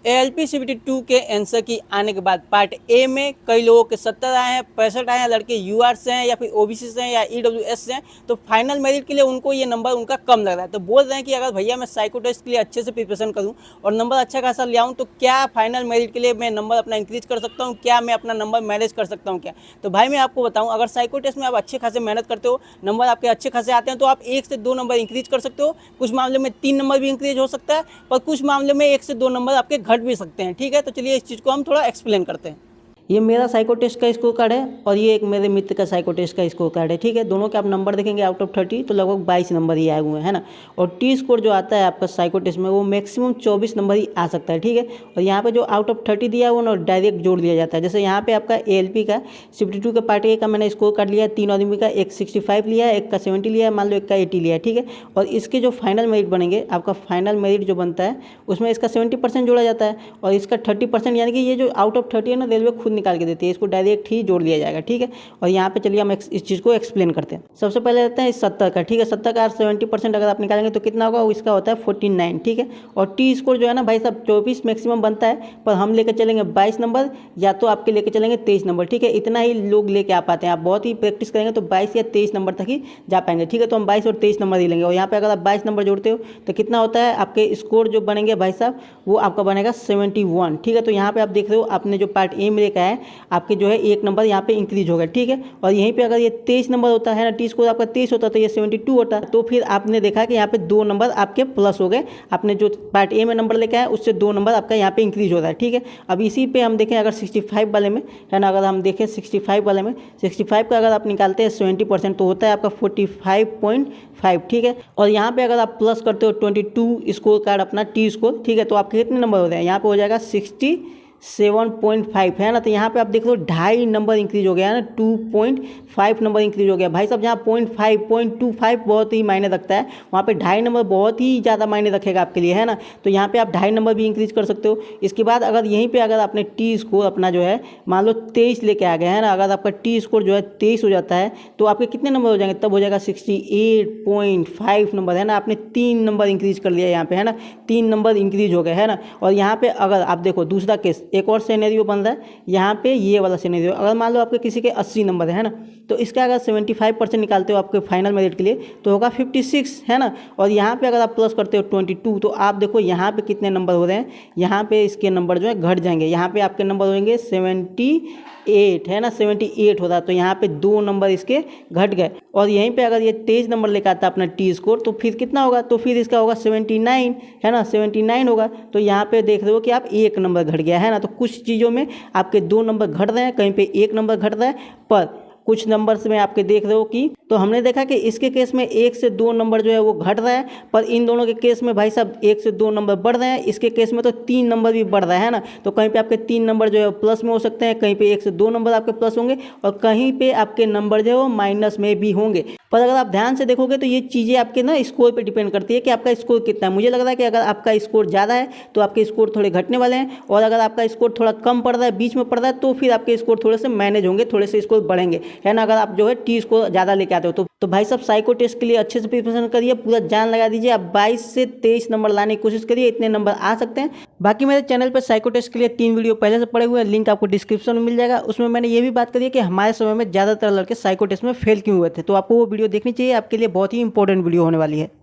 ALP CBT 2 के answer की आने के बाद पार्ट ए में कई लोगों के 70 आए हैं, 65 आए हैं, लड़के यूआर से हैं या फिर ओबीसी से हैं या ईडब्ल्यूएस से हैं, तो फाइनल मेरिट के लिए उनको ये नंबर उनका कम लग रहा है। तो बोल रहे हैं कि अगर भैया मैं साइको टेस्ट के लिए अच्छे से प्रिपरेशन करूँ और नंबर अच्छा खासा ले आऊँ तो क्या फाइनल मेरिट के लिए मैं नंबर अपना इंक्रीज कर सकता हूँ, क्या मैं अपना नंबर मैनेज कर सकता हूँ क्या। तो भाई मैं आपको बताऊँ, अगर साइको टेस्ट में आप अच्छे खासे मेहनत करते हो, नंबर आपके अच्छे खासे आते हैं, तो आप 1 से 2 नंबर इंक्रीज कर सकते हो। कुछ मामले में 3 नंबर भी इंक्रीज हो सकता है, पर कुछ मामले में 1 से 2 नंबर आपके घट भी सकते हैं। ठीक है, तो चलिए इस चीज़ को हम थोड़ा एक्सप्लेन करते हैं। ये मेरा साइको टेस्ट का स्कोर कार्ड है और ये एक मेरे मित्र का साइको टेस्ट का स्कोर कार्ड है। ठीक है, दोनों के आप नंबर देखेंगे आउट ऑफ 30 तो लगभग 22 नंबर ही आए हुए हैं ना। और टी स्कोर जो आता है आपका साइको टेस्ट में वो मैक्सिमम 24 नंबर ही आ सकता है। ठीक है, और यहाँ पे जो आउट ऑफ 30 दिया है वो ना डायरेक्ट जोड़ दिया जाता है। जैसे यहाँ पे आपका एएलपी का 52 का पार्ट ए का मैंने स्कोर कार्ड लिया है, 3 आदमी का, एक 65 लिया है, एक का 70 लिया है, मान लो एक का 80 लिया है। ठीक है, और इसके जो फाइनल मेरिट बनेंगे, आपका फाइनल मेरिट जो बनता है उसमें इसका 70% जोड़ा जाता है और इसका 30%, यानी कि ये जो आउट ऑफ 30 है ना, रेलवे खुद निकाल के देती है, इसको डायरेक्ट ही जोड़ दिया जाएगा। ठीक है, और यहाँ पे चलिए हम इस चीज़ को एक्सप्लेन करते हैं। सबसे पहले रहते हैं 70 का। ठीक है, 70 का 70% अगर आप निकालेंगे तो कितना होगा, इसका होता है 49। ठीक है, और टी स्कोर जो है ना भाई साहब 24 मैक्सिमम बनता है, पर हम लेकर चलेंगे 22 नंबर या तो आपके लेकर चलेंगे 23 नंबर। ठीक है, इतना ही लोग लेके आ पाते हैं। आप बहुत ही प्रैक्टिस करेंगे तो 22 या 23 नंबर तक ही जा पाएंगे। ठीक है, तो हम 22 और 23 नंबर ही लेंगे। और यहाँ पे अगर आप 22 नंबर जोड़ते हो तो कितना होता है, आपके स्कोर जो बनेंगे भाई साहब वो आपका बनेगा 71। ठीक है, तो यहाँ पे आप देख रहे हो आपने जो पार्ट ए में लेकर है, आपके जो है 1 नंबर यहाँ पे इंक्रीज हो गया। ठीक है, और यहीं पे अगर ये 23 नंबर होता है ना, टी स्कोर आपका 23 होता तो ये 72 होता, तो फिर आपने देखा कि यहाँ पे 2 नंबर आपके प्लस हो गए। आपने जो पार्ट ए में नंबर लेके आए उससे 2 नंबर आपका यहाँ पे इंक्रीज हो रहा है। ठीक है, अब इसी पे हम देखें अगर 65 वाले में है ना, अगर हम देखें 65 वाले में 65 का अगर आप निकालते हैं 70% तो होता है आपका 45.5। ठीक है, और यहाँ पे अगर आप प्लस करते हो 22 स्कोर कार्ड अपना टी स्कोर, ठीक है, तो आपके कितने नंबर हो रहे हैं, यहाँ पे हो जाएगा 67.5 है ना। तो यहाँ पे आप देख लो 2.5 नंबर इंक्रीज हो गया है ना, 2.5 नंबर इंक्रीज हो गया भाई साहब। जहाँ 0.5 बहुत ही मायने रखता है, वहाँ पे 2.5 नंबर बहुत ही ज़्यादा मायने रखेगा आपके लिए, है ना। तो यहाँ पे आप 2.5 नंबर भी इंक्रीज कर सकते हो। इसके बाद अगर यहीं पे अगर आपने टी स्कोर अपना जो है मान लो 23 लेके आ गए है ना, अगर आपका टी स्कोर जो है 23 हो जाता है तो आपके कितने नंबर हो जाएंगे, तब हो जाएगा 68.5 नंबर, है ना। आपने 3 नंबर इंक्रीज कर लिया यहाँ पे, है ना, 3 नंबर इंक्रीज हो गए, है ना। और यहाँ पे अगर आप देखो दूसरा केस, एक और सिनेरियो बन रहा है यहाँ पे, ये वाला सिनेरियो अगर मान लो आपके किसी के 80 नंबर है ना, तो इसका अगर 75% निकालते हो आपके फाइनल मेरिट के लिए तो होगा 56, है ना। और यहाँ पे अगर आप प्लस करते हो 22 तो आप देखो यहाँ पे कितने नंबर हो रहे हैं, यहाँ पे इसके नंबर जो है घट जाएंगे। यहाँ पे आपके नंबर होंगे 78, है ना, 78 हो रहा, तो यहाँ पे 2 नंबर इसके घट गए। और यहीं पे अगर ये 23 नंबर लेकर आता अपना टी स्कोर तो फिर कितना होगा, तो फिर इसका होगा 79, है ना, 79 होगा। तो यहाँ पे देख रहे हो कि आप 1 नंबर घट गया, है ना। तो कुछ चीज़ों में आपके 2 नंबर घट रहे हैं, कहीं पे 1 नंबर घट रहा है, पर कुछ नंबर्स में आपके देख रहे हो कि, तो हमने देखा कि इसके केस में 1 से 2 नंबर जो है वो घट रहा है, पर इन दोनों के केस में भाई साहब 1 से 2 नंबर बढ़ रहे हैं। इसके केस में तो 3 नंबर भी बढ़ रहा है ना। तो कहीं पे आपके 3 नंबर जो है प्लस में हो सकते हैं, कहीं पे 1 से 2 नंबर आपके प्लस होंगे और कहीं पे आपके नंबर जो है वो माइनस में भी होंगे। पर अगर आप ध्यान से देखोगे तो ये चीज़ें आपके ना स्कोर पे डिपेंड करती है कि आपका स्कोर कितना है। मुझे लग रहा है कि अगर आपका स्कोर ज़्यादा है तो आपके स्कोर थोड़े घटने वाले हैं, और अगर आपका स्कोर थोड़ा कम पड़ रहा है, बीच में पड़ रहा है, तो फिर आपके स्कोर थोड़े से मैनेज होंगे, थोड़े से स्कोर बढ़ेंगे, है ना। अगर आप जो है टी स्कोर ज़्यादा लेके आते हो तो भाई साहब साइको टेस्ट के लिए अच्छे से प्रिपरेशन करिए, पूरा जान लगा दीजिए। आप 22 से 23 नंबर लाने की कोशिश करिए, इतने नंबर आ सकते हैं। बाकी मेरे चैनल पर साइको टेस्ट के लिए 3 वीडियो पहले से पड़े हुए हैं, लिंक आपको डिस्क्रिप्शन में मिल जाएगा। उसमें मैंने ये भी बात करी है कि हमारे समय में ज़्यादातर लड़के साइको टेस्ट में फेल क्यों हुए थे, तो आपको वो वीडियो देखनी चाहिए, आपके लिए बहुत ही इंपॉर्टेंट वीडियो होने वाली है।